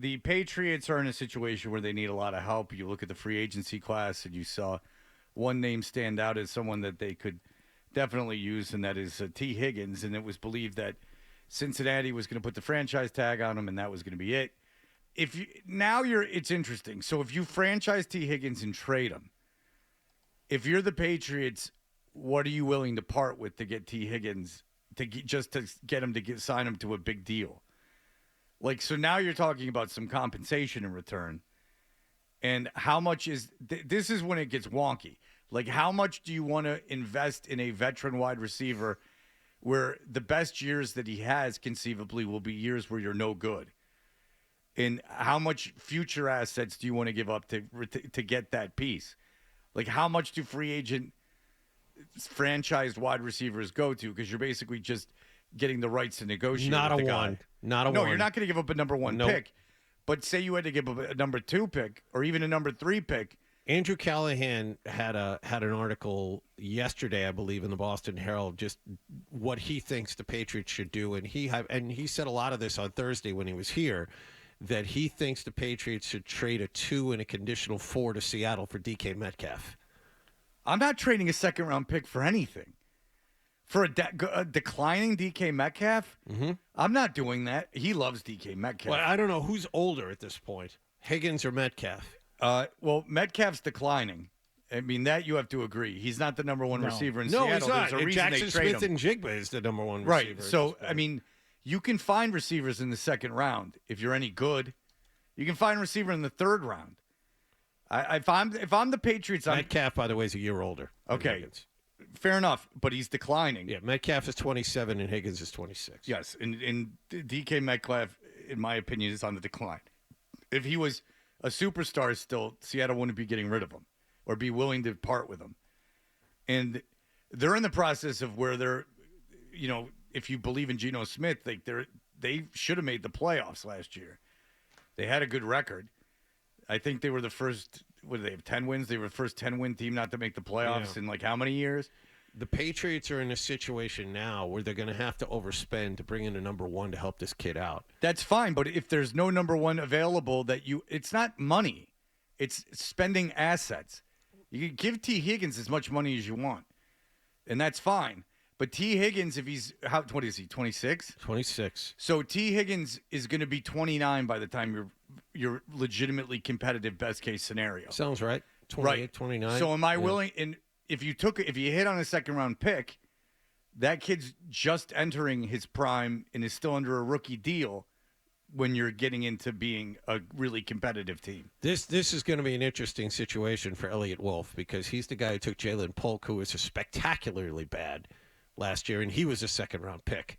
The Patriots are in a situation where they need a lot of help. You look at the free agency class, and you saw one name stand out as someone that they could definitely use, and that is T. Higgins. And it was believed that Cincinnati was going to put the franchise tag on him, and that was going to be it. It's interesting. So if you franchise T. Higgins and trade him, if you're the Patriots, what are you willing to part with to get T. Higgins just to get him to sign him to a big deal? Like, so now you're talking about some compensation in return. And how much is this is when it gets wonky. Like, how much do you want to invest in a veteran wide receiver where the best years that he has conceivably will be years where you're no good? And how much future assets do you want to give up to get that piece? Like, how much do free agent franchised wide receivers go to? Because you're basically just getting the rights to negotiate. Not with a the one. guy. Not a no, one. You're not going to give up a number one pick. But say you had to give up a number 2 pick or even a number 3 pick. Andrew Callahan had an article yesterday, I believe, in the Boston Herald, just what he thinks the Patriots should do, and he said a lot of this on Thursday when he was here, that he thinks the Patriots should trade a 2 and a conditional 4 to Seattle for DK Metcalf. I'm not trading a second-round pick for anything. For a declining DK Metcalf? Mm-hmm. I'm not doing that. He loves DK Metcalf. Well, I don't know who's older at this point, Higgins or Metcalf. Well, Metcalf's declining. I mean, that you have to agree. He's not the number one receiver in Seattle. No, he's not. There's a reason Jackson they trade Smith him. and Jigba is the number one right. receiver. So, I mean, you can find receivers in the second round if you're any good. You can find a receiver in the third round. If I'm the Patriots, Metcalf, by the way, is a year older. Okay, fair enough, but he's declining. Yeah, Metcalf is 27 and Higgins is 26. Yes, and DK Metcalf, in my opinion, is on the decline. If he was a superstar still, Seattle wouldn't be getting rid of him or be willing to part with him. And they're in the process of where they're, if you believe in Geno Smith, they should have made the playoffs last year. They had a good record. I think they were the first, what do they have, 10 wins? They were the first 10-win team not to make the playoffs in like how many years? The Patriots are in a situation now where they're going to have to overspend to bring in a number 1 to help this kid out. That's fine, but if there's no number 1 available, it's not money. It's spending assets. You can give T. Higgins as much money as you want, and that's fine. But T. Higgins, if he's, what is he, 26? 26. So T. Higgins is going to be 29 by the time you're legitimately competitive best case scenario. Sounds right. 28, right. 29. So am I willing, and if you hit on a second round pick, that kid's just entering his prime and is still under a rookie deal when you're getting into being a really competitive team. This is going to be an interesting situation for Elliott Wolf because he's the guy who took Jalen Polk, who was spectacularly bad last year, and he was a second-round pick.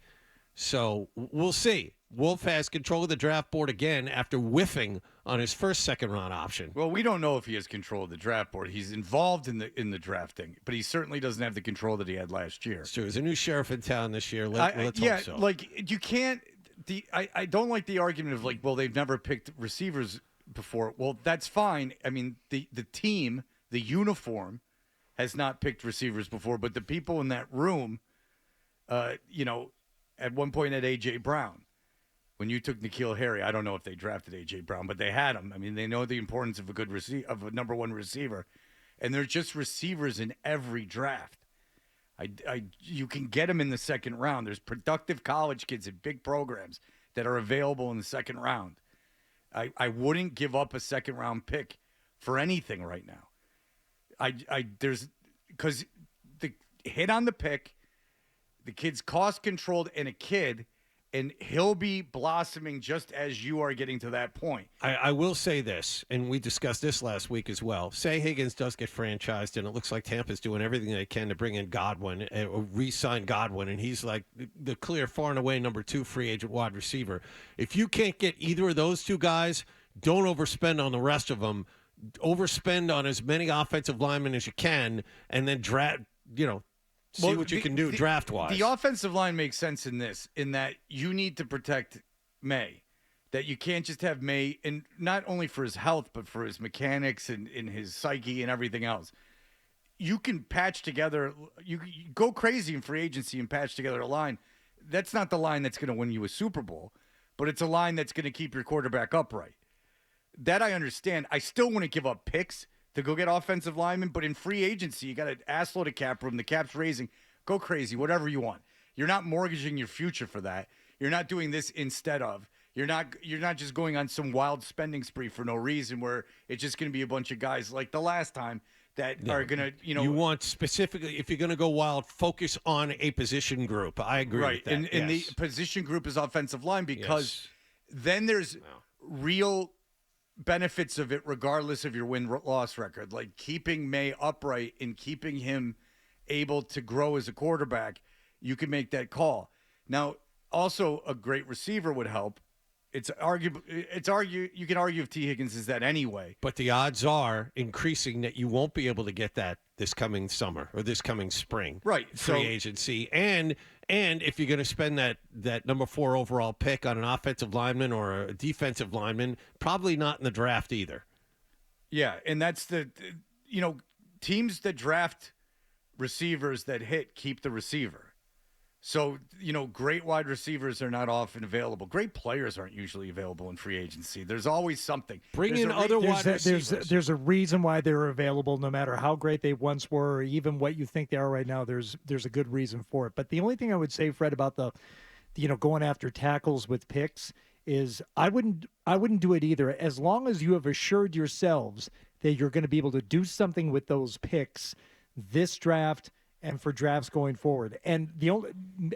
So we'll see. Wolf has control of the draft board again after whiffing on his first second-round option. Well, we don't know if he has control of the draft board. He's involved in the drafting, but he certainly doesn't have the control that he had last year. So there's a new sheriff in town this year. Let's hope so. Like you can't. I don't like the argument of like, well, they've never picked receivers before. Well, that's fine. I mean, the team, the uniform, has not picked receivers before, but the people in that room. At one point at A.J. Brown, when you took N'Keal Harry, I don't know if they drafted A.J. Brown, but they had him. I mean, they know the importance of of a number 1 receiver, and they're just receivers in every draft. You can get them in the second round. There's productive college kids in big programs that are available in the second round. I wouldn't give up a second round pick for anything right now. Because the hit on the pick. The kid's cost controlled and a kid, and he'll be blossoming just as you are getting to that point. I will say this, and we discussed this last week as well. Say Higgins does get franchised, and it looks like Tampa's doing everything they can to bring in Godwin, or re-sign Godwin, and he's like the clear, far and away number 2 free agent wide receiver. If you can't get either of those two guys, don't overspend on the rest of them. Overspend on as many offensive linemen as you can, and then see what you can do draft-wise. The offensive line makes sense in that you need to protect May. That you can't just have May, and not only for his health, but for his mechanics and in his psyche and everything else. You can patch together, you go crazy in free agency and patch together a line. That's not the line that's going to win you a Super Bowl. but it's a line that's going to keep your quarterback upright. That I understand. I still wouldn't give up picks to go get offensive linemen, but in free agency, you got an assload of cap room. The cap's raising. Go crazy, whatever you want. You're not mortgaging your future for that. You're not doing this instead of. You're not just going on some wild spending spree for no reason where it's just going to be a bunch of guys like the last time that are going to, You want specifically, if you're going to go wild, focus on a position group. I agree with that. And the position group is offensive line because then there's real benefits of it regardless of your win-loss record. Like keeping May upright and keeping him able to grow as a quarterback, you can make that call. Now, also a great receiver would help. You can argue if T. Higgins is that anyway. But the odds are increasing that you won't be able to get that this coming summer or this coming spring. Right. Free agency. And if you're going to spend that number 4 overall pick on an offensive lineman or a defensive lineman, probably not in the draft either. Yeah, and that's teams that draft receivers that hit keep the receiver. So, great wide receivers are not often available. Great players aren't usually available in free agency. There's always something. Bring in other wide receivers. There's a reason why they're available, no matter how great they once were, or even what you think they are right now. There's a good reason for it. But the only thing I would say, Fred, about the going after tackles with picks is I wouldn't do it either. As long as you have assured yourselves that you're going to be able to do something with those picks this draft and for drafts going forward. And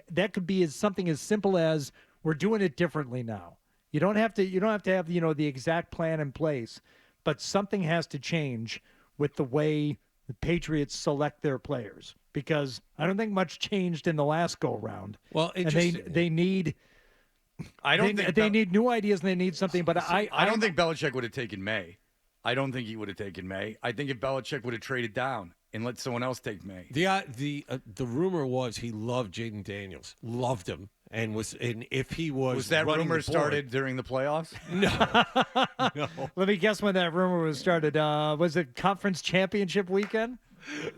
that could be something as simple as we're doing it differently now. You don't have to have the exact plan in place, but something has to change with the way the Patriots select their players, because I don't think much changed in the last go round. Well, and they need they need new ideas and they need something, but I don't think Belichick would have taken May. I don't think he would have taken May. I think if Belichick would have traded down and let someone else take May. The rumor was he loved Jaden Daniels, loved him, and if he was that rumor started during the playoffs? No. Let me guess when that rumor was started. Was it conference championship weekend?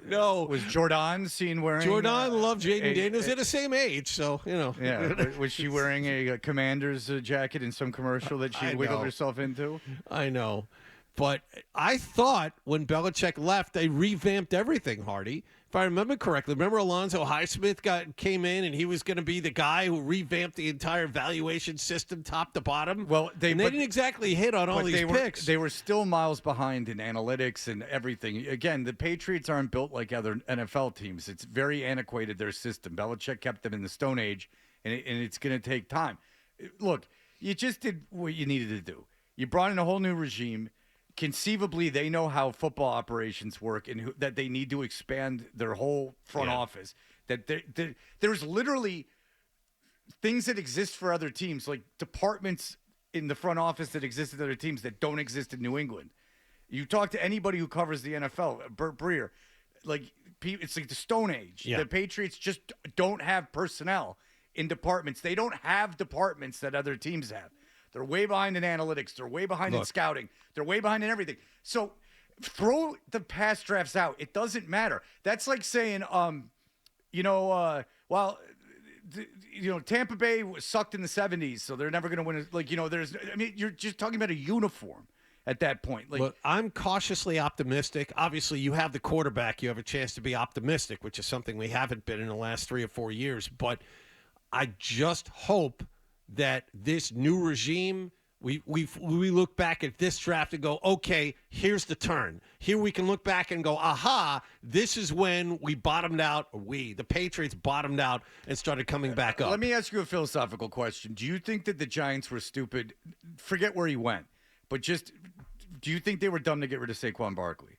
No. Was Jordan seen wearing? Jordan loved Jaden Daniels. They're the same age, so Yeah. Was she wearing a Commander's jacket in some commercial that she wiggled herself into? I know. But I thought when Belichick left, they revamped everything, Hardy. If I remember correctly, remember Alonzo Highsmith came in and he was going to be the guy who revamped the entire valuation system top to bottom? Well, they didn't exactly hit on all these picks. They were still miles behind in analytics and everything. Again, the Patriots aren't built like other NFL teams. It's very antiquated, their system. Belichick kept them in the Stone Age, and it's going to take time. Look, you just did what you needed to do. You brought in a whole new regime. Conceivably, they know how football operations work and that they need to expand their whole front office. That there's literally things that exist for other teams, like departments in the front office that exist at other teams that don't exist in New England. You talk to anybody who covers the NFL, Burt Breer, it's like the Stone Age. Yeah. The Patriots just don't have personnel in departments. They don't have departments that other teams have. They're way behind in analytics. They're way behind in scouting. They're way behind in everything. So throw the past drafts out. It doesn't matter. That's like saying, Tampa Bay sucked in the 70s, so they're never going to win. You're just talking about a uniform at that point. Look, I'm cautiously optimistic. Obviously, you have the quarterback. You have a chance to be optimistic, which is something we haven't been in the last 3 or 4 years. But I just hope that this new regime, we look back at this draft and go, okay, here's the turn. Here we can look back and go, aha, this is when we bottomed out, the Patriots bottomed out and started coming back up. Let me ask you a philosophical question. Do you think that the Giants were stupid? Forget where he went, but just do you think they were dumb to get rid of Saquon Barkley?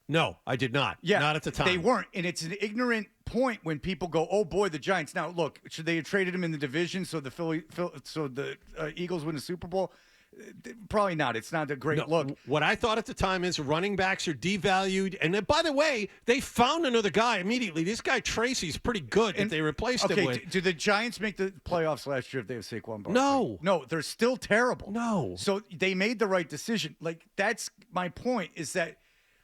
No, I did not. Yeah, not at the time. They weren't, and it's an ignorant point when people go, "Oh boy, the Giants." Now, look, should they have traded him in the division so the Eagles win the Super Bowl? Probably not. It's not a great look. What I thought at the time is running backs are devalued, and then, by the way, they found another guy immediately. This guy Tracy's pretty good, and they replaced him with. Okay, do the Giants make the playoffs last year if they have Saquon Barkley? No, they're still terrible. No, so they made the right decision. That's my point. Is that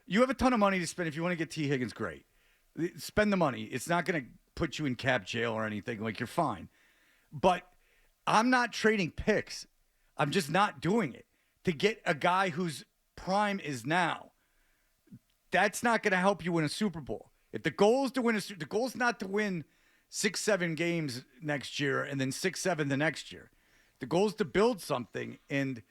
you have a ton of money to spend if you want to get T. Higgins, great. Spend the money. It's not going to put you in cap jail or anything. You're fine. But I'm not trading picks I'm just not doing it. To get a guy whose prime is now, that's not going to help you win a Super Bowl. If the goal is to win the goal is not to win 6-7 games next year and then 6-7 the next year. The goal is to build something, and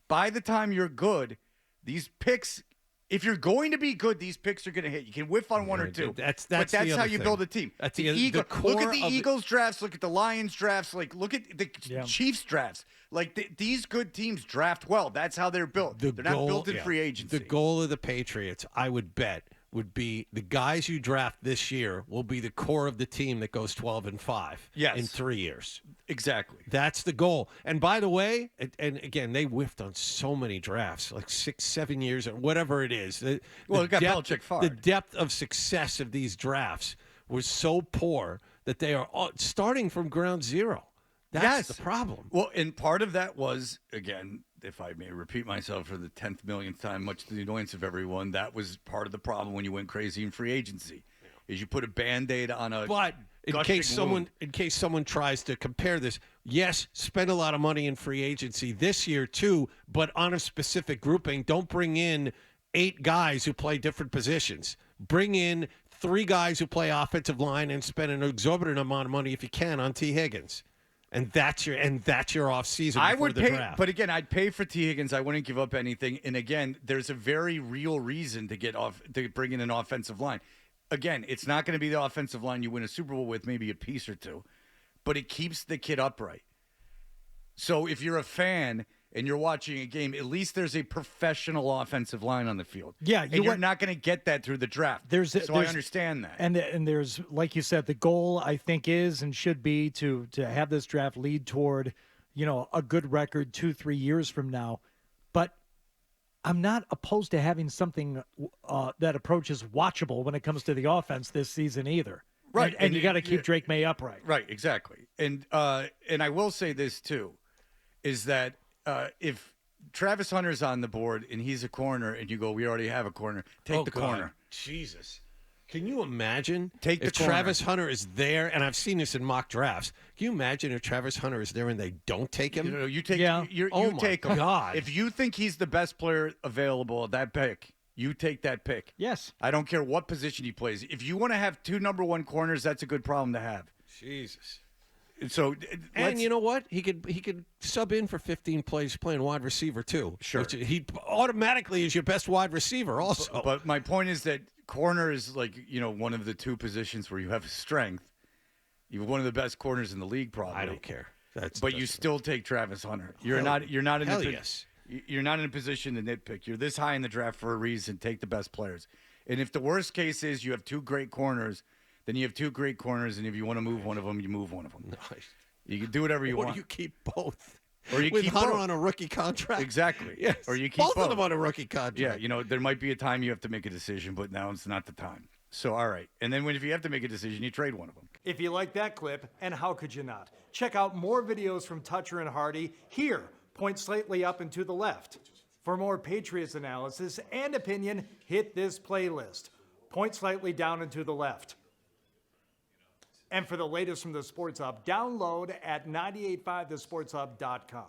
by the time you're good, these picks, if you're going to be good, these picks are going to hit. You can whiff on one or two. That's but that's how you build a team. That's the core look at the of Eagles drafts. Look at the Lions drafts. Like, look at the Chiefs drafts. Like, these good teams draft well. That's how they're built. They're not built in free agency. The goal of the Patriots, I would bet, would be the guys you draft this year will be the core of the team that goes 12-5 in 3 years. Exactly. That's the goal. And by the way, and again, they whiffed on so many drafts, like 6-7 years or whatever it is. It got Belichick fired. The depth of success of these drafts was so poor that they are starting from ground zero. That's the problem. Well, and part of that was, again, if I may repeat myself for the 10th millionth time, much to the annoyance of everyone, that was part of the problem when you went crazy in free agency, is you put a Band-Aid on a But in case someone tries to compare this, yes, spend a lot of money in free agency this year too, but on a specific grouping. Don't bring in 8 guys who play different positions. Bring in 3 guys who play offensive line and spend an exorbitant amount of money if you can on T. Higgins. And that's your off season. I would pay, draft. but again, I'd pay for T. Higgins. I wouldn't give up anything. And again, there's a very real reason to bring in an offensive line. Again, it's not going to be the offensive line you win a Super Bowl with, maybe a piece or two, but it keeps the kid upright. So if you're a fan and you're watching a game, at least there's a professional offensive line on the field. Yeah, you're not going to get that through the draft. I understand that. And there's, like you said, the goal I think is and should be to have this draft lead toward, a good record 2-3 years from now. But I'm not opposed to having something that approaches watchable when it comes to the offense this season either. Right, and you got to keep Drake May upright. Right, exactly. And I will say this too, is that if Travis Hunter's on the board and he's a corner and you go, we already have a corner, take the corner. Jesus. Can you imagine if Travis Hunter is there? And I've seen this in mock drafts. Can you imagine if Travis Hunter is there and they don't take him? You take him. God. If you think he's the best player available at that pick, you take that pick. Yes. I don't care what position he plays. If you want to have 2 number 1 corners, that's a good problem to have. Jesus. So, and you know what? He could sub in for 15 plays playing wide receiver too. Sure. Which he automatically is your best wide receiver also. But my point is that corner is like, one of the 2 positions where you have strength. You have one of the best corners in the league, probably. I don't care. But you still take Travis Hunter. You're not in you're not in a position to nitpick. You're this high in the draft for a reason. Take the best players. And if the worst case is you have 2 great corners, then you have 2 great corners, and if you want to move one of them, you move one of them. Nice. You can do whatever you want. Or you keep both. Or you with keep Hunter both. on a rookie contract. Exactly. Yes. Or you keep both of them on a rookie contract. Yeah, there might be a time you have to make a decision, but now it's not the time. So, all right. And then if you have to make a decision, you trade one of them. If you like that clip, and how could you not? Check out more videos from Toucher and Hardy here. Point slightly up and to the left. For more Patriots analysis and opinion, hit this playlist. Point slightly down and to the left. And for the latest from the Sports Hub, download at 985thesportshub.com.